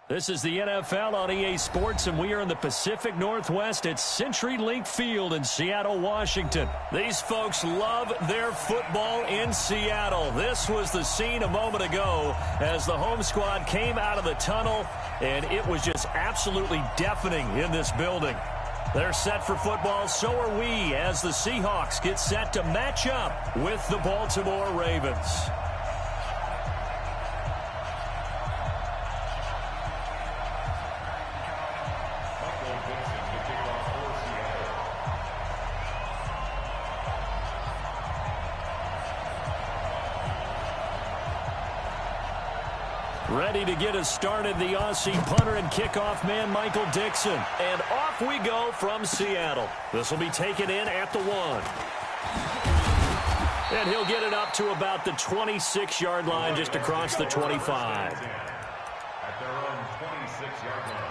This is the NFL on EA Sports, and we are in the Pacific Northwest at CenturyLink Field in Seattle, Washington. These folks love their football in Seattle. This was the scene a moment ago as the home squad came out of the tunnel, and it was just absolutely deafening in this building. They're set for football, so are we, as the Seahawks get set to match up with the Baltimore Ravens. Ready to get us started, the Aussie punter and kickoff man, Michael Dixon. And off we go from Seattle. This will be taken in at the 1. And he'll get it up to about the 26-yard line, just across the 25. At their own 26-yard line.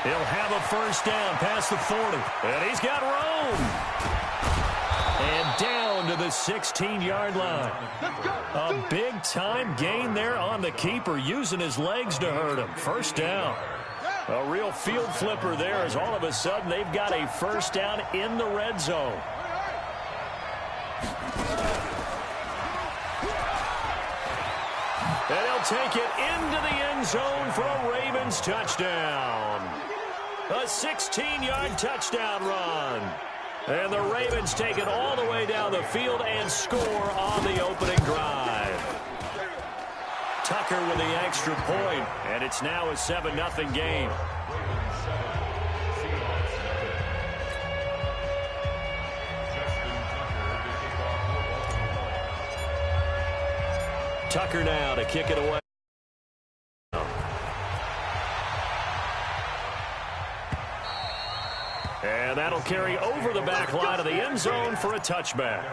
He'll have a first down past the 40. And he's got room. And down to the 16-yard line. A big-time gain there on the keeper, using his legs to hurt him. First down. A real field flipper there, as all of a sudden they've got a first down in the red zone. And he'll take it into the end zone for a Ravens touchdown. A 16-yard touchdown run. And the Ravens take it all the way down the field and score on the opening drive. Tucker with the extra point, and it's now a 7-0 game. Tucker now to kick it away. And that'll carry over the back line of the end zone for a touchback.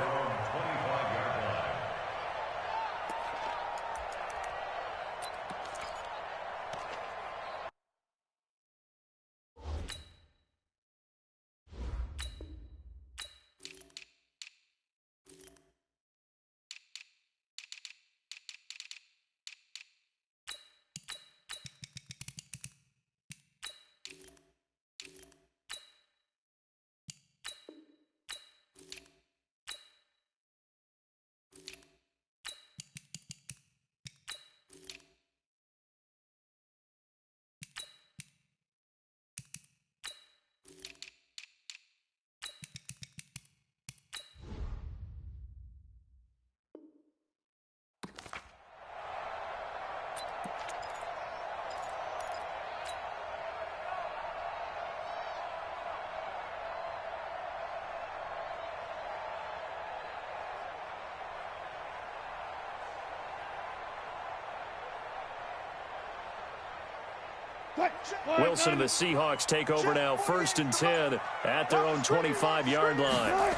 Wilson and the Seahawks take over now, 1st and 10 at their own 25-yard line.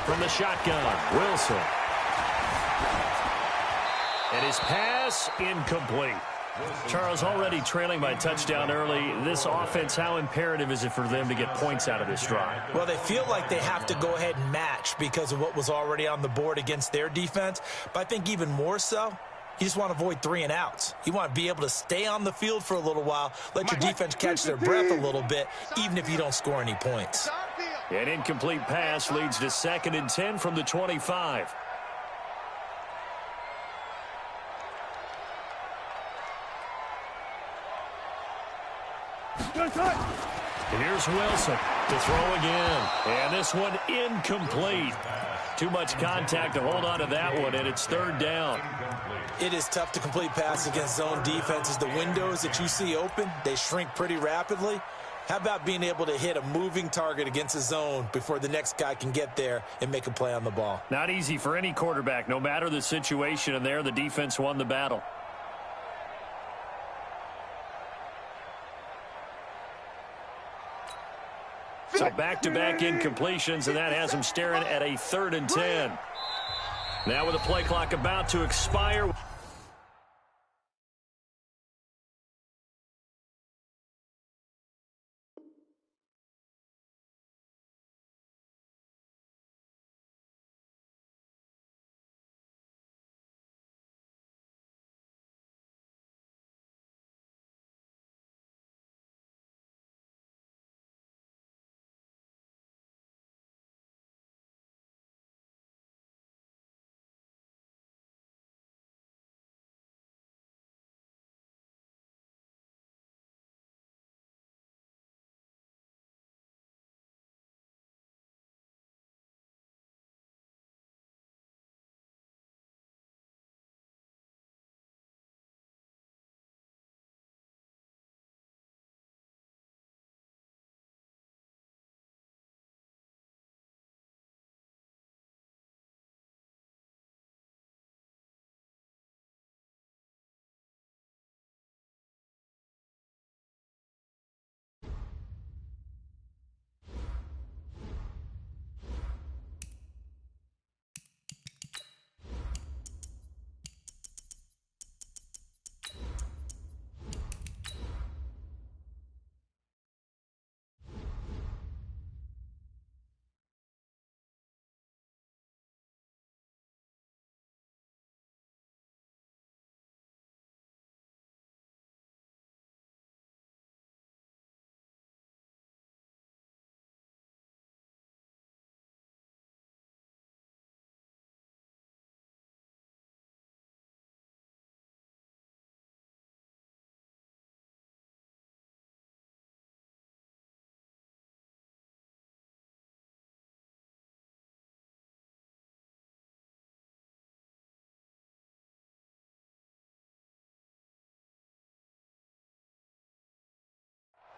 From the shotgun, Wilson. And his pass incomplete. Charles, already trailing by touchdown early. This offense, how imperative is it for them to get points out of this drive? Well, they feel like they have to go ahead and match because of what was already on the board against their defense. But I think even more so, you just want to avoid 3 and outs. You want to be able to stay on the field for a little while, let your defense catch their breath a little bit, even if you don't score any points. An incomplete pass leads to 2nd and 10 from the 25. Here's Wilson to throw again. And this one incomplete. Too much contact to hold on to that one, and it's 3rd down. It is tough to complete passes against zone defenses. The windows that you see open, they shrink pretty rapidly. How about being able to hit a moving target against a zone before the next guy can get there and make a play on the ball? Not easy for any quarterback, no matter the situation, and there the defense won the battle. So back-to-back incompletions, and that has him staring at a 3rd and 10. Now with the play clock about to expire.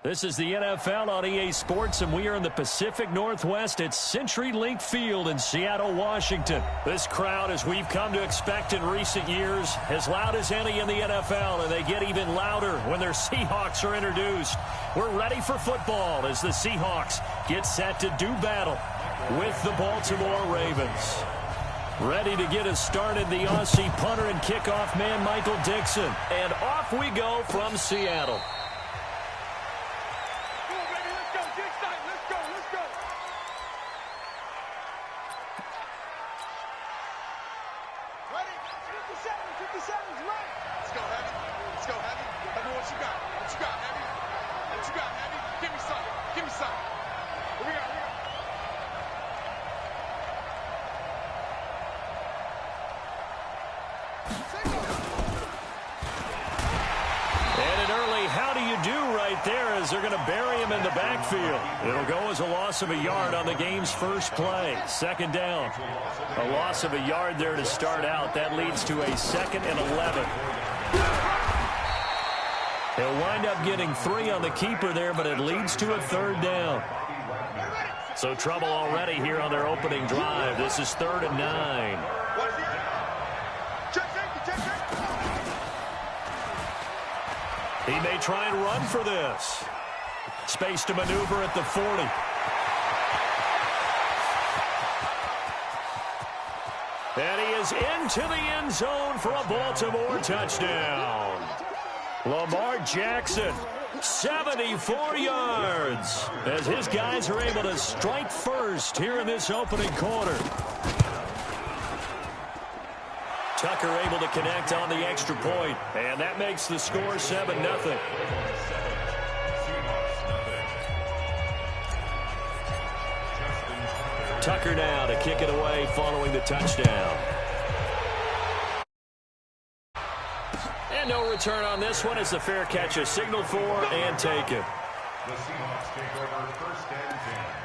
This is the NFL on EA Sports, and we are in the Pacific Northwest at CenturyLink Field in Seattle, Washington. This crowd, as we've come to expect in recent years, as loud as any in the NFL, and they get even louder when their Seahawks are introduced. We're ready for football as the Seahawks get set to do battle with the Baltimore Ravens. Ready to get us started, the Aussie punter and kickoff man, Michael Dixon. And off we go from Seattle. They're going to bury him in the backfield. It'll go as a loss of a yard on the game's first play. Second down. A loss of a yard there to start out. That leads to a 2nd and 11. He'll wind up getting 3 on the keeper there, but it leads to a 3rd down. So trouble already here on their opening drive. This is 3rd and 9. He may try and run for this. Space to maneuver at the 40. And he is into the end zone for a Baltimore touchdown. Lamar Jackson, 74 yards, as his guys are able to strike first here in this opening quarter. Tucker able to connect on the extra point, and that makes the score 7-0. Tucker now to kick it away following the touchdown. And no return on this one as the fair catch is signaled for and taken. The Seahawks take over 1st and 10.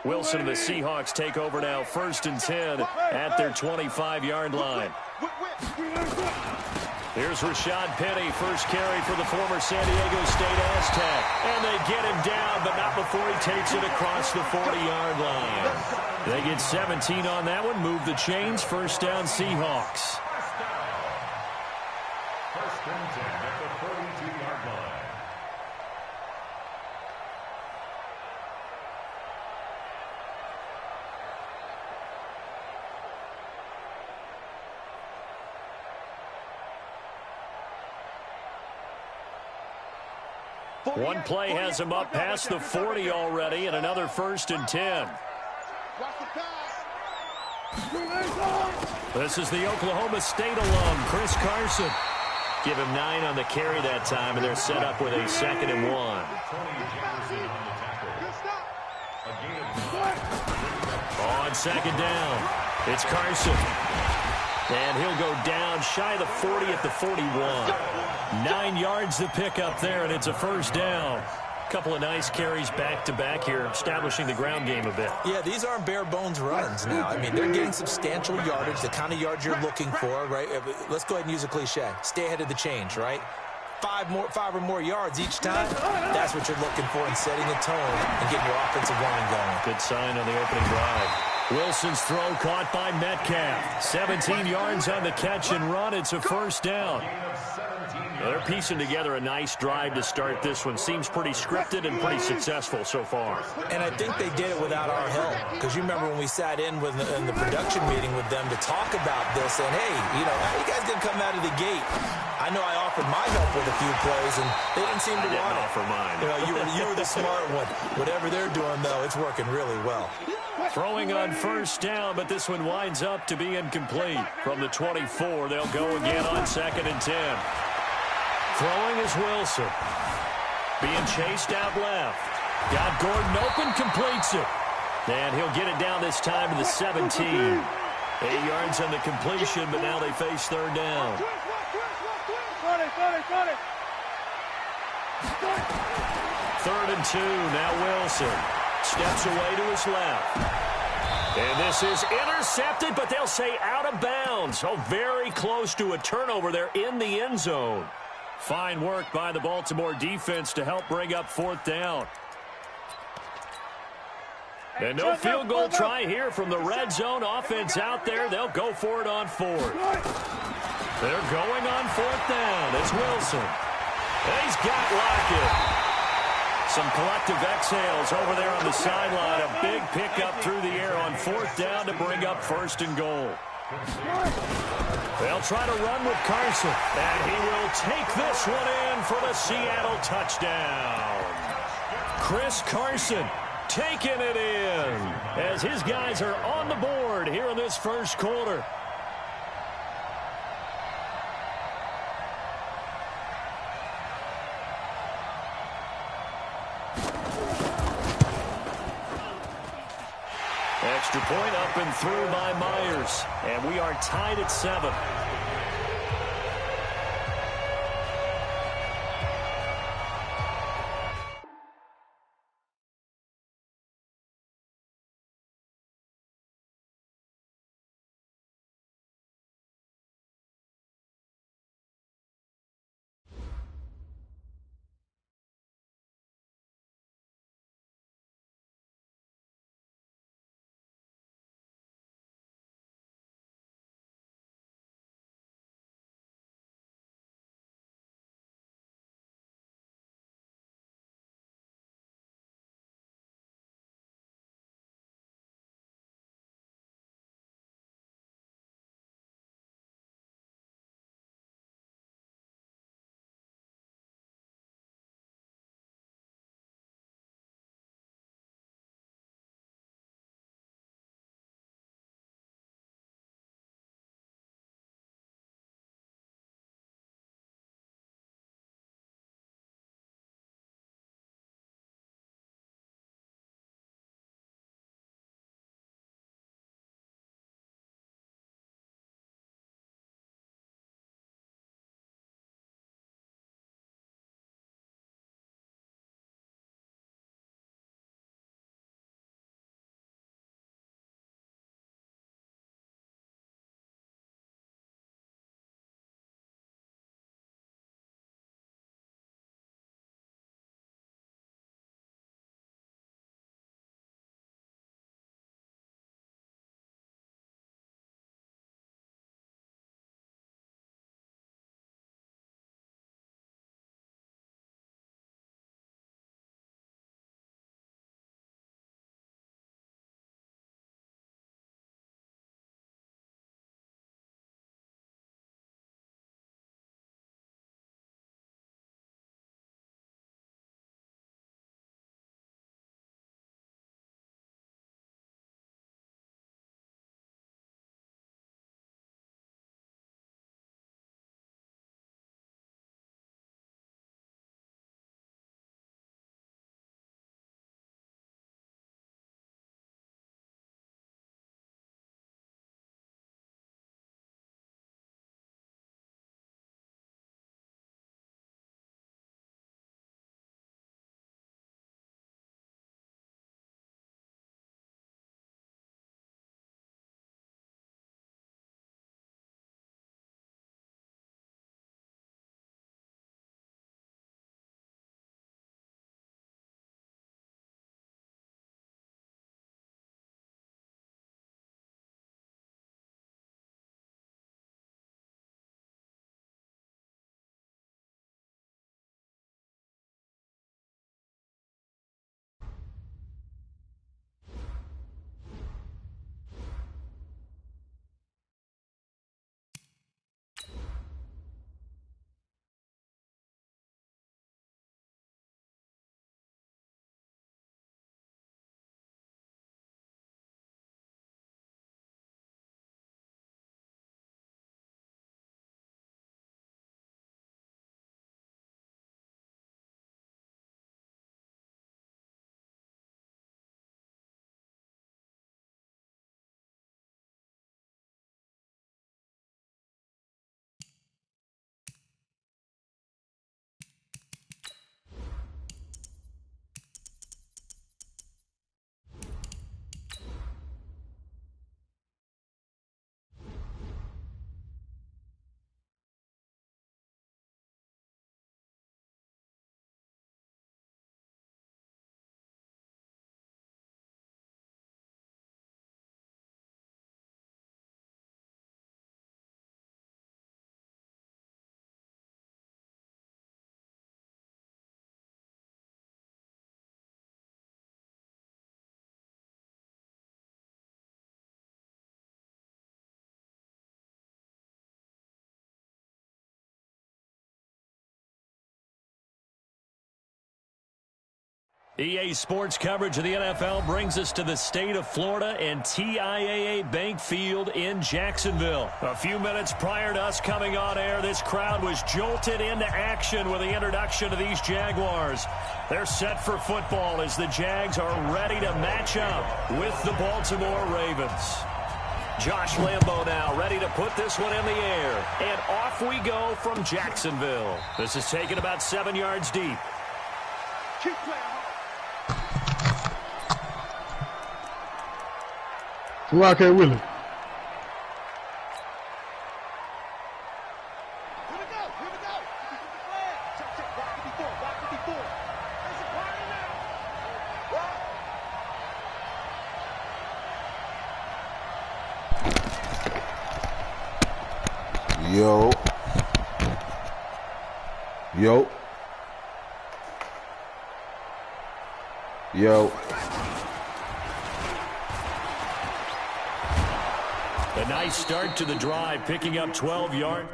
Wilson and the Seahawks take over now, 1st and 10 at their 25-yard line. Here's Rashad Penny, first carry for the former San Diego State Aztec. And they get him down, but not before he takes it across the 40-yard line. They get 17 on that one, move the chains, 1st down Seahawks. 1st and 10 at the 42-yard line. One play has him up past the 40 already, and another 1st and 10. This is the Oklahoma State alum, Chris Carson. Give him 9 on the carry that time, and they're set up with a 2nd and 1. On 2nd down, it's Carson. And he'll go down shy of the 40 at the 41. 9 yards to pick up there, and it's a 1st down. Couple of nice carries back-to-back here, establishing the ground game a bit. Yeah, these aren't bare-bones runs now. I mean, they're getting substantial yardage, the kind of yards you're looking for, right? Let's go ahead and use a cliche. Stay ahead of the change, right? 5 or more yards each time, that's what you're looking for in setting a tone and getting your offensive line going. Good sign on the opening drive. Wilson's throw caught by Metcalf. 17 yards on the catch and run. It's a 1st down. They're piecing together a nice drive to start this one. Seems pretty scripted and pretty successful so far. And I think they did it without our help. Because you remember when we sat in the production meeting with them to talk about this, and hey, how you guys didn't come out of the gate? I know I offered my help with a few plays, and they didn't seem to want it. Offer mine. You were the smart one. Whatever they're doing, though, it's working really well. Throwing on 1st down, but this one winds up to be incomplete. From the 24, they'll go again on 2nd and 10. Throwing is Wilson. Being chased out left. Got Gordon open, completes it. And he'll get it down this time to the 17. 8 yards on the completion, but now they face 3rd down. 3rd and 2, now Wilson. Steps away to his left. And this is intercepted, but they'll say out of bounds. Oh, very close to a turnover there in the end zone. Fine work by the Baltimore defense to help bring up 4th down. And no field goal try here from the red zone. Offense out there. They'll go for it on 4th. They're going on 4th down. It's Wilson. He's got Lockett. Some collective exhales over there on the sideline. A big pickup through the air on 4th down to bring up 1st and goal. They'll try to run with Carson. And he will take this one in for the Seattle touchdown. Chris Carson taking it in as his guys are on the board here in this 1st quarter. Extra point up and through by Myers. And we are tied at 7. EA Sports coverage of the NFL brings us to the state of Florida and TIAA Bank Field in Jacksonville. A few minutes prior to us coming on air, this crowd was jolted into action with the introduction of these Jaguars. They're set for football as the Jags are ready to match up with the Baltimore Ravens. Josh Lambo now ready to put this one in the air. And off we go from Jacksonville. This is taken about 7 yards deep. Keep playing. Wildcat Willie. Here we go. Check. Block it before. There's a party now. Yo. A nice start to the drive, picking up 12 yards.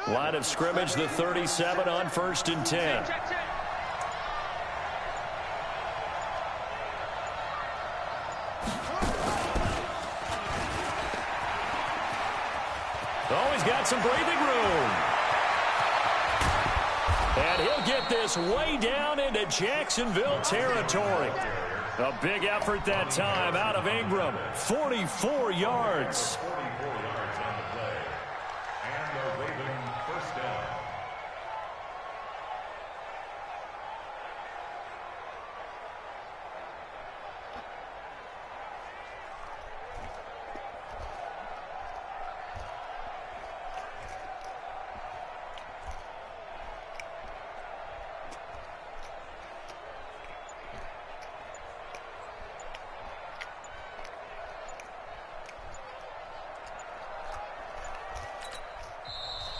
Line of scrimmage, the 37 on 1st and 10. Oh, he's got some breathing room. And he'll get this way down into Jacksonville territory. A big effort that time out of Ingram. 44 yards.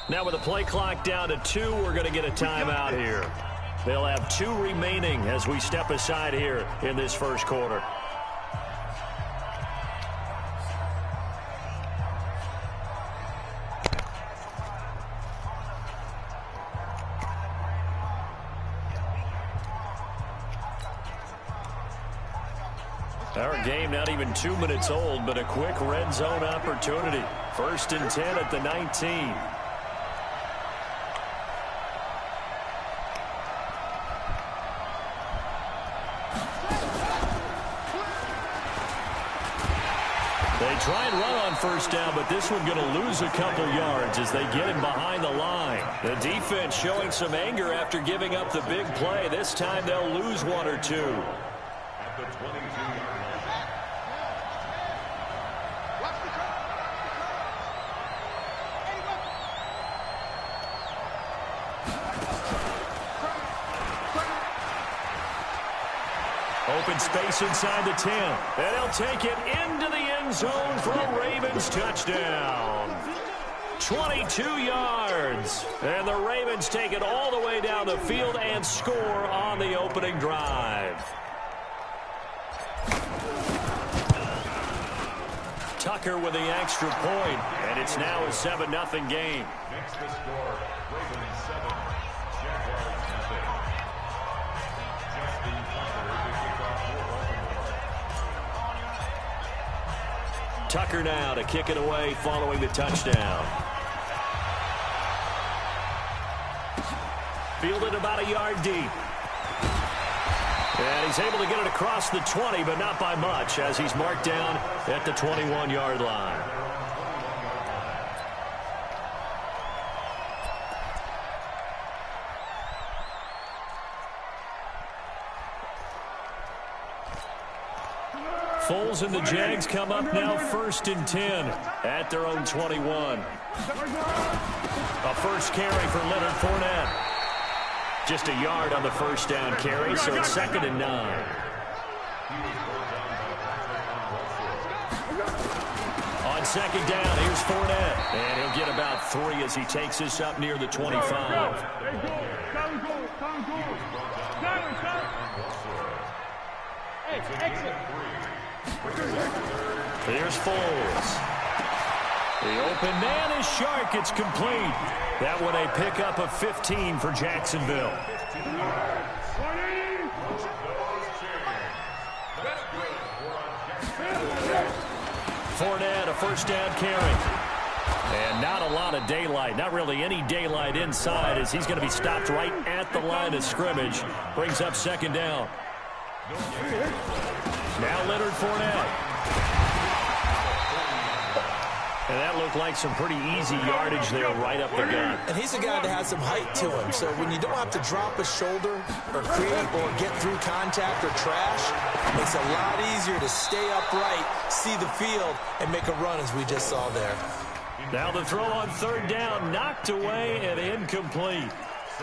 Now with the play clock down to 2, we're going to get a timeout here. They'll have 2 remaining as we step aside here in this first quarter. Our game not even 2 minutes old, but a quick red zone opportunity. 1st and 10 at the 19. They try and run on 1st down, but this one going to lose a couple yards as they get him behind the line. The defense showing some anger after giving up the big play. This time they'll lose 1 or 2. At the 22-yard line. Open space inside the 10. And he'll take it into the end zone for a Ravens touchdown. 22 yards. And the Ravens take it all the way down the field and score on the opening drive. Tucker with the extra point, and it's now a 7-0 game. Makes the score, Ravens 7, Jaguars nothing. Justin Tucker to kick off for Baltimore. Tucker now to kick it away following the touchdown. Fielded about a yard deep. And he's able to get it across the 20, but not by much, as he's marked down at the 21-yard line. Foles and the Jags come up now 1st and 10 at their own 21. A first carry for Leonard Fournette. Just a yard on the first down carry, so it's 2nd and 9. On 2nd down, here's Fournette. And he'll get about 3 as he takes this up near the 25. Here's Foles. The open man is Shark. It's complete. That one a pickup of 15 for Jacksonville. Fournette, a first down carry. And not a lot of daylight. Not really any daylight inside as he's going to be stopped right at the line of scrimmage. Brings up 2nd down. Now Leonard Fournette. And that looked like some pretty easy yardage there right up the gut. And he's a guy that has some height to him. So when you don't have to drop a shoulder or create or get through contact or trash, it makes it a lot easier to stay upright, see the field, and make a run as we just saw there. Now the throw on 3rd down, knocked away and incomplete.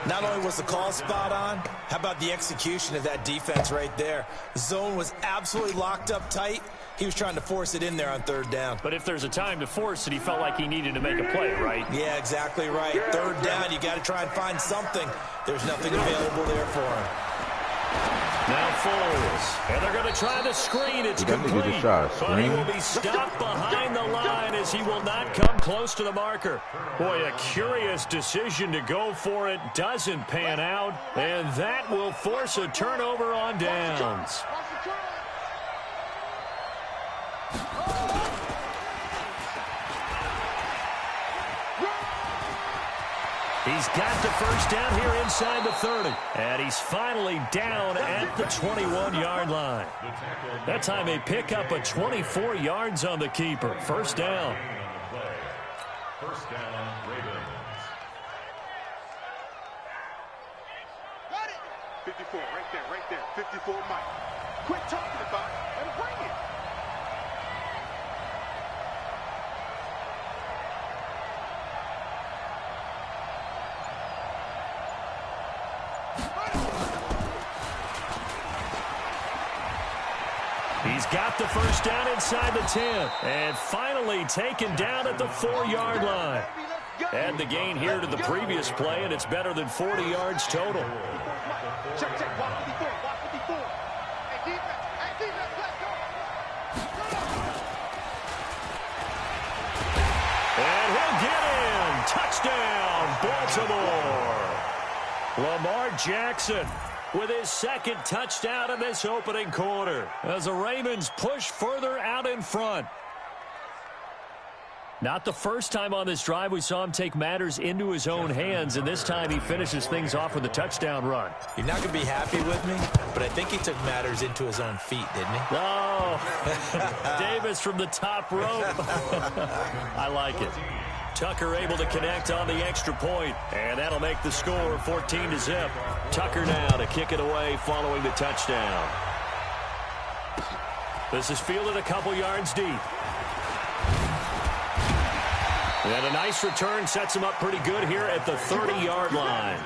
Not only was the call spot on, how about the execution of that defense right there? The zone was absolutely locked up tight. He was trying to force it in there on 3rd down. But if there's a time to force it, he felt like he needed to make a play, right? Yeah, exactly right. 3rd down, you got to try and find something. There's nothing available there for him. Now Foles, and they're going to try the screen. It's complete, but he will be stopped behind the line as he will not come close to the marker. Boy, a curious decision to go for it. Doesn't pan out, and that will force a turnover on downs. He's got the first down here inside the 30. And he's finally down at the 21-yard line. That time a pickup of 24 yards on the keeper. First down. First down, Ravens. Got it. 54, right there. 54, Mike. Quit talking about it and bring it. He's got the first down inside the 10. And finally taken down at the 4-yard line. Add the gain here to the previous play, and it's better than 40 yards total. Check, watch 54, watch 54. Hey, defense, let's go. And he'll get in. Touchdown, Baltimore. Lamar Jackson with his 2nd touchdown in this opening quarter as the Ravens push further out in front. Not the first time on this drive we saw him take matters into his own hands, and this time he finishes things off with a touchdown run. You're not going to be happy with me, but I think he took matters into his own feet, didn't he? Oh, Davis from the top rope. I like it. Tucker able to connect on the extra point, and that'll make the score 14-0. Tucker now to kick it away following the touchdown. This is fielded a couple yards deep. And a nice return sets him up pretty good here at the 30-yard line.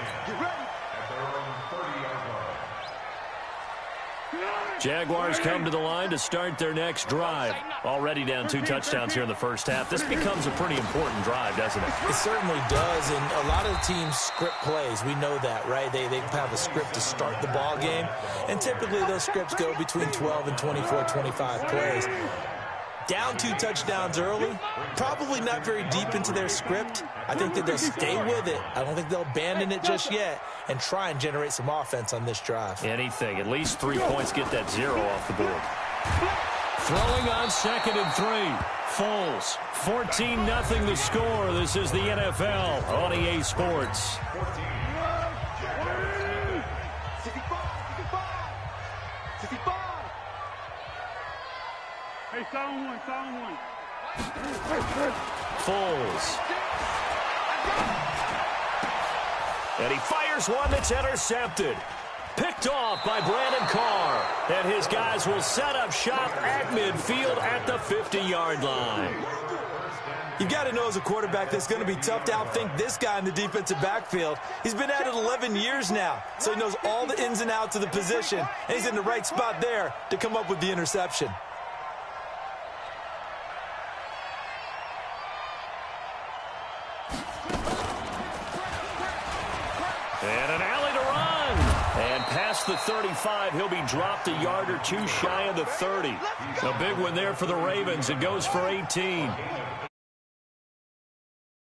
Jaguars come to the line to start their next drive. Already down 2 touchdowns here in the first half. This becomes a pretty important drive, doesn't it? It certainly does, and a lot of the teams script plays. We know that, right? They have a script to start the ball game, and typically those scripts go between 12 and 24, 25 plays. Down 2 touchdowns early, probably not very deep into their script. I think that they'll stay with it. I don't think they'll abandon it just yet and try and generate some offense on this drive. Anything. At least 3 points, get that 0 off the board. Throwing on 2nd and 3. Foles. 14-0 the score. This is the NFL on EA Sports. Hey, sound one. Foles. And he fires one that's intercepted. Picked off by Brandon Carr. And his guys will set up shop at midfield at the 50-yard line. You've got to know as a quarterback that's going to be tough to outthink this guy in the defensive backfield. He's been at it 11 years now, so he knows all the ins and outs of the position, and he's in the right spot there to come up with the interception. And an alley to run. And past the 35, he'll be dropped a yard or two shy of the 30. A big one there for the Ravens. It goes for 18.